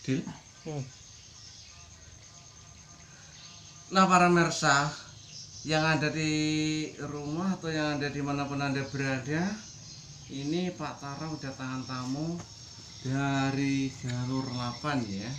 Dil. Nah para pemirsa yang ada di rumah atau yang ada dimanapun Anda berada, ini Pak Tara udah tangan tamu dari jalur 8 ya,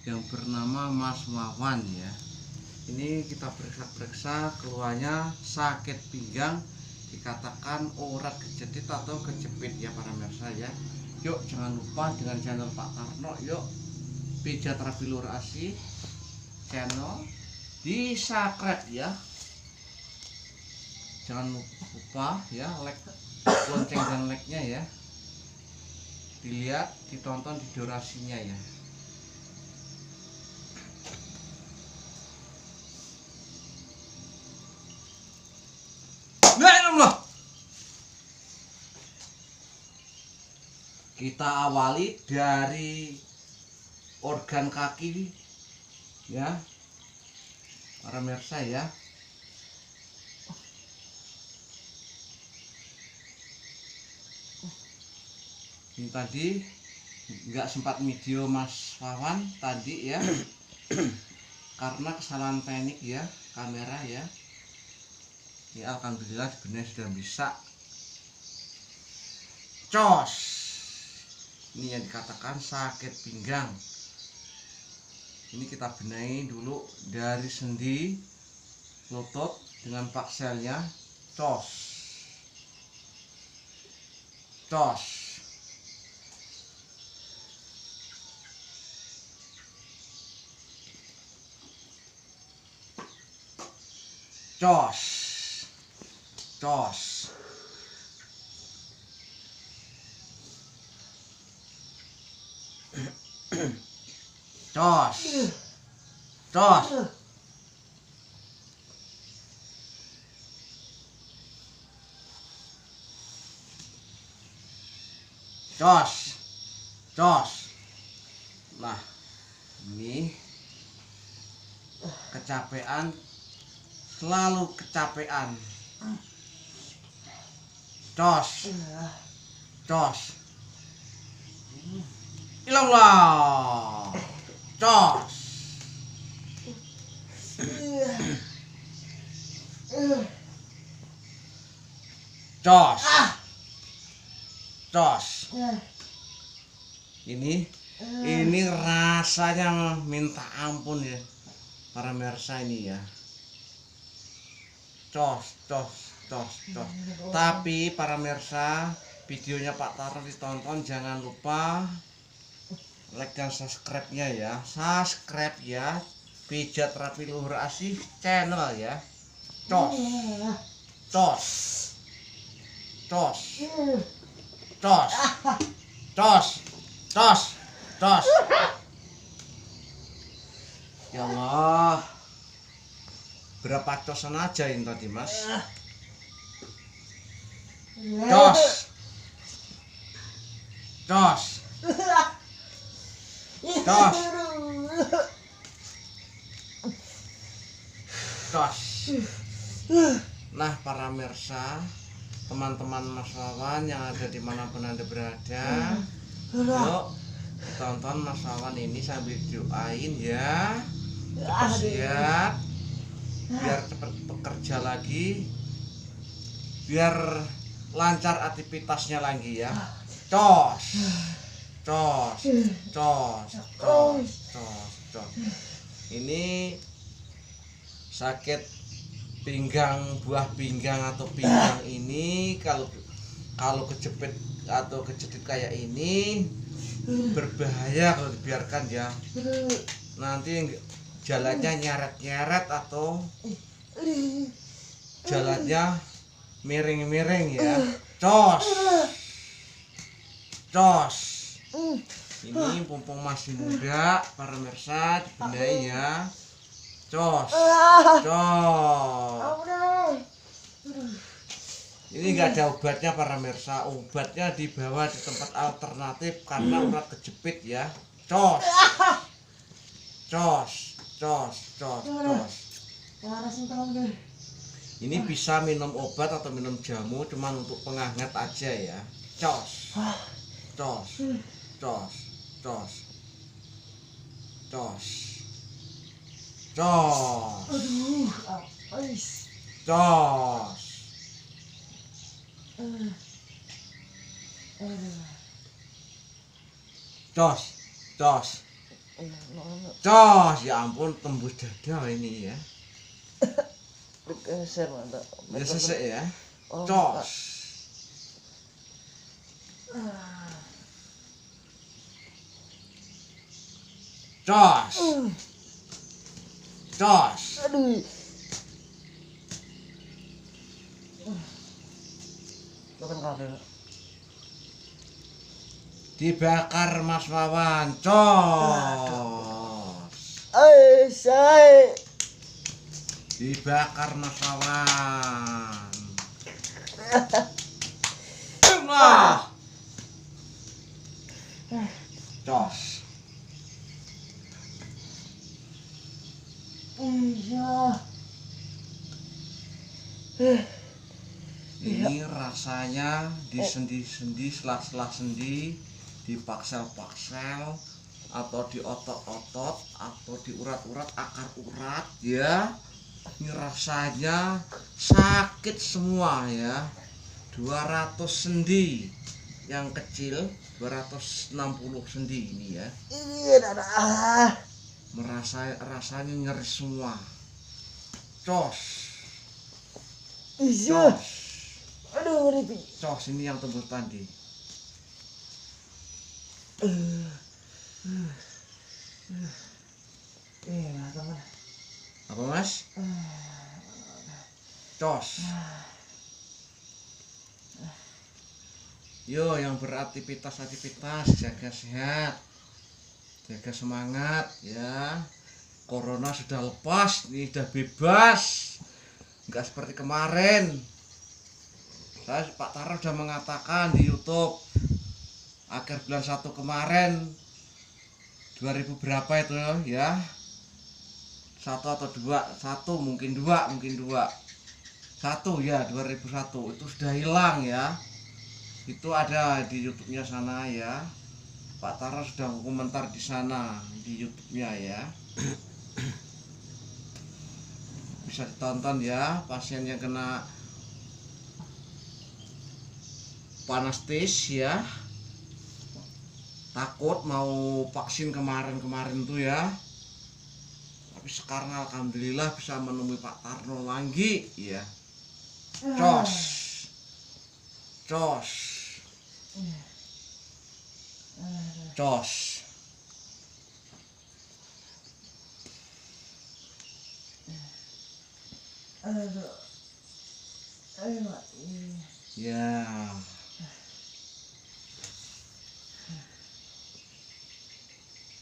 yang bernama Mas Wawan ya. Ini kita periksa-periksa, keluarnya sakit pinggang, dikatakan urat kejedit atau kejepit ya para pemirsa ya. Yuk jangan lupa dengan channel Pak Tarno, yuk pijat terapi luar asih channel di subscribe ya, jangan lupa ya like, lonceng dan like nya ya, dilihat, ditonton di durasinya ya. Nah, kita awali dari organ kaki ya para pemirsa ya. Ini tadi nggak sempat video Mas Wawan tadi ya karena kesalahan teknik ya kamera ya. Ya alhamdulillah sebenarnya sudah bisa. Cos, ini yang dikatakan sakit pinggang. Ini kita benahi dulu dari sendi lutut dengan pakselnya. Cos, cos, cos, cos, cos, cos, cos, cos. Nah ini kecapean, selalu kecapean. Cos, cos, ilallah, cos, cos, cos. Ini rasanya minta ampun ya para pemirsa ini ya. Cos, cos, cos, cos. Tapi para pemirsa, videonya Pak Tara ditonton, jangan lupa like dan subscribe-nya ya. Subscribe ya, pijat terapi luhur asih channel ya. Cos, cos, cos, cos, cos, cos, cos. Ya Allah, berapa cosan aja ini tadi Mas? Cos, cos, cos, cos. Nah para pemirsa, teman-teman Mas Wawan yang ada dimanapun Anda berada, yuk tonton Mas Wawan ini sambil doain ya, cepat sehat, biar cepat bekerja lagi, biar lancar aktivitasnya lagi ya. Cos, cos, cos, cos, cos, cos. Ini sakit pinggang, buah pinggang atau pinggang ini kalau kejepit atau kejedit kayak ini berbahaya kalau dibiarkan ya. Nanti jalannya nyeret-nyeret atau jalannya miring-miring ya. Cos, cos. Ini mumpung masih muda para pemirsa, dibenahi ya. Cos, cos. Ini nggak ada obatnya para pemirsa, obatnya dibawa di tempat alternatif karena urat kejepit ya. Cos, cos, cos, cos, cos. Ini bisa minum obat atau minum jamu, cuman untuk penghangat aja ya. Cos, cos, cos, cos, Cos. Aduh, apais. Cos. Aduh. Cos. Cos. Mana? Cos. Ya ampun, tembus dada ini ya. Geser mantap. Ya sesek ya. Oh, Cos. Cos. Cos. Aduh. Makan kafe. Dibakar Mas Wawan. Cos. Say. Dibakar Mas Wawan. Nah. Cos. Iya. Ini rasanya disendi-sendi, sela-sela sendi, dipaksel-paksel, atau diotot-otot, atau diurat-urat, akar urat ya. Ini rasanya sakit semua ya. 200 sendi yang kecil, 260 sendi ini ya. Iya, dadah. Rasanya nyeri semua. Cos. Iya. Cos. Aduh, ngeri. Cos ini yang tembus tadi. Teman. Apa Mas? Cos. Yo, yang beraktivitas jaga sehat, jaga semangat ya. Corona sudah lepas, ini sudah bebas, nggak seperti kemarin. Pak Tara sudah mengatakan di YouTube akhir bulan 1 kemarin 2000 berapa itu ya, 1 atau 2, 1 mungkin 2 1 ya, 2001 itu sudah hilang ya. Itu ada di YouTube-nya sana ya. Pak Tara sudah komentar di sana di YouTube-nya ya. Bisa ditonton ya, pasien yang kena panas tis ya, takut mau vaksin kemarin tuh ya, tapi sekarang alhamdulillah bisa menemui Pak Tarno lagi ya. Cos. Cos. Cos. Aduh. Ayo, Ya.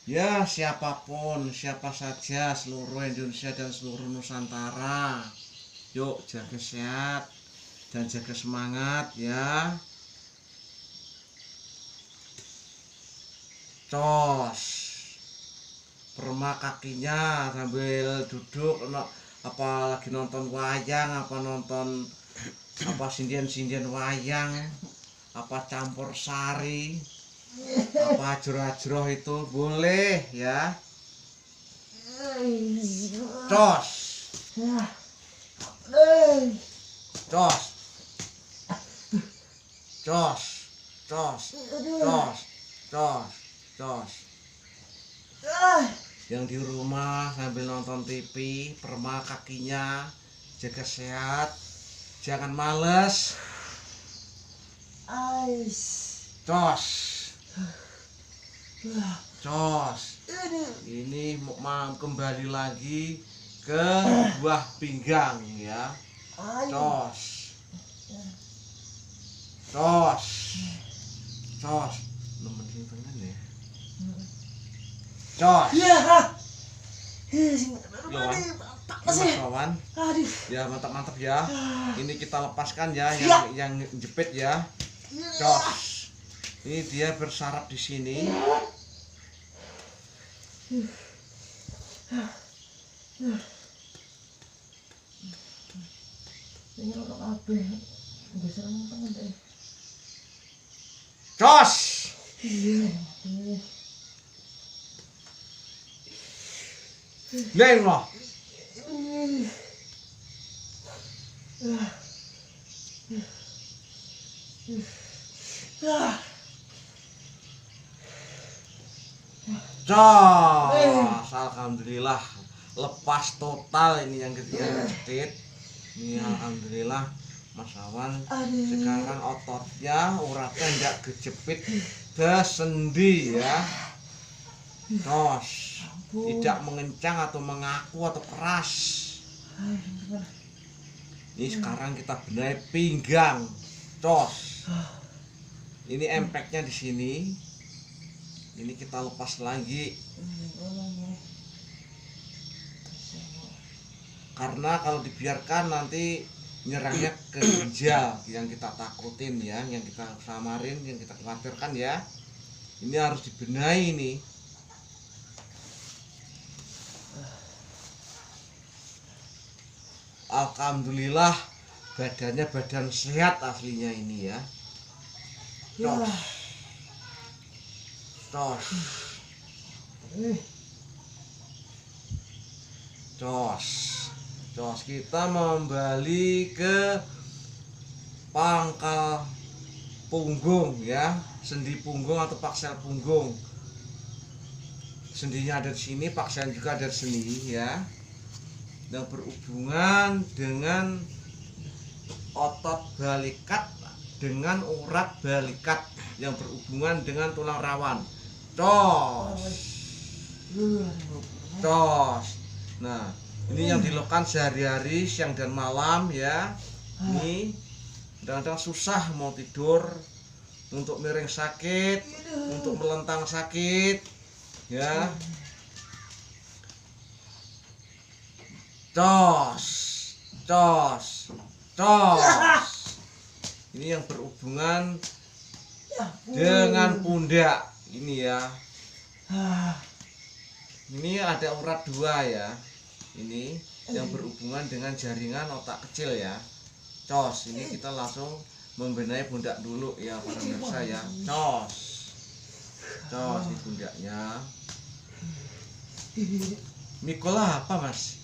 Ya, siapapun, siapa saja, seluruh Indonesia dan seluruh Nusantara, yuk jaga sehat dan jaga semangat ya. Cos. Permak kakinya sambil duduk, apalagi nonton wayang, apa nonton apa sindian-sindian wayang, apa campur sari, apa ajroh-ajroh itu boleh ya. Cos. Cos. Cos. Cos. Cos. Cos. Cos. Yang di rumah sambil nonton TV, permak kakinya, jaga sehat, jangan males. Cos. Cos. Ini mau kembali lagi ke buah pinggang ya. Cos. Cos. Cos. Nemen sing tengen ya. Cos. Mas Wawan. Ya mantap-mantap ya. Ini kita lepaskan ya yang jepit ya. Cos. Ini dia bersarap di sini. Cos. Leng loh. Cos, alhamdulillah lepas total ini yang ketiga cetit. Ini alhamdulillah Mas Awan sekarang ototnya uratnya enggak kejepit ke sendi ya. Cos, tidak mengencang atau mengaku atau keras. Ini sekarang kita benahi pinggang. Cos, ini impactnya di sini. Ini kita lepas lagi. Karena kalau dibiarkan nanti nyerangnya ke ginjal yang kita takutin ya, yang kita samarin, yang kita khawatirkan ya. Ini harus dibenahi ini. Alhamdulillah badannya badan sehat aslinya ini ya. Cos. Cos. Cos. Cos, kita kembali ke pangkal punggung ya, sendi punggung atau paksel punggung. Sendinya ada di sini, paksel juga ada di sini ya. Yang berhubungan dengan otot balikat dengan urat balikat yang berhubungan dengan tulang rawan. Cos. Cos. Nah, ini yang dilakukan sehari-hari siang dan malam ya. Ini kadang-kadang susah mau tidur, untuk miring sakit, untuk melentang sakit ya. Cos. Cos. Cos. Ini yang berhubungan dengan pundak ini ya. Ini ada urat dua ya. Ini yang berhubungan dengan jaringan otak kecil ya. Cos, ini kita langsung membenahi pundak dulu ya para pemirsa ya. Cos. Cos di pundaknya. Mikul apa Mas?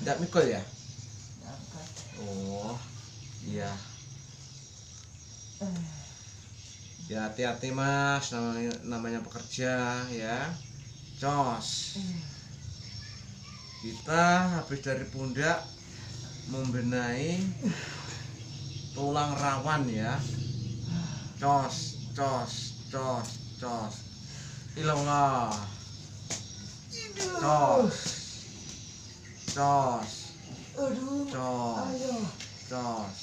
Tidak mikul ya? Oh iya. Ya hati-hati Mas, namanya pekerja ya. Cos. Kita habis dari pundak membenahi tulang rawan ya. Cos, cos, cos, cos. Ilallah. Cos. Cos. Cos. Cos.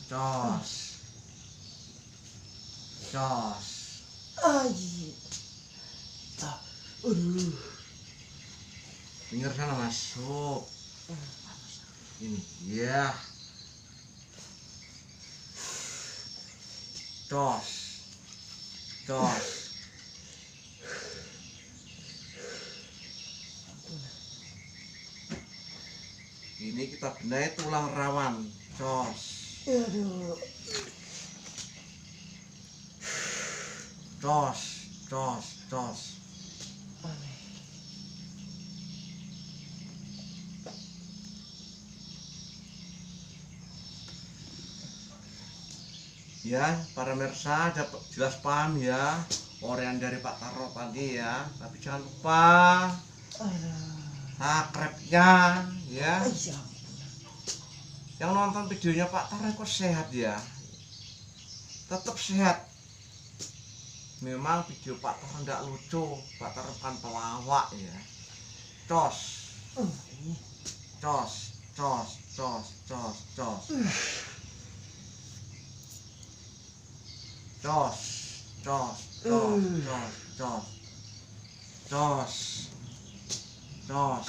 Cos. Cos. Pinggir sana masuk. Ini ya. Cos. Cos. Ini kita benahi tulang rawan. Cos. Cos. Cos. Cos. Ya, para pemirsa dapat jelas paham ya orian dari Pak Taro tadi ya. Tapi jangan lupa subscribe-nya ya. Yang nonton videonya Pak Taro kok sehat ya. Tetap sehat. Memang video Pak Taro enggak lucu, Pak Taro kan pelawak ya. Cos. Cos, cos, cos, cos, cos. Cos, cos, cos, cos, cos, cos, cos.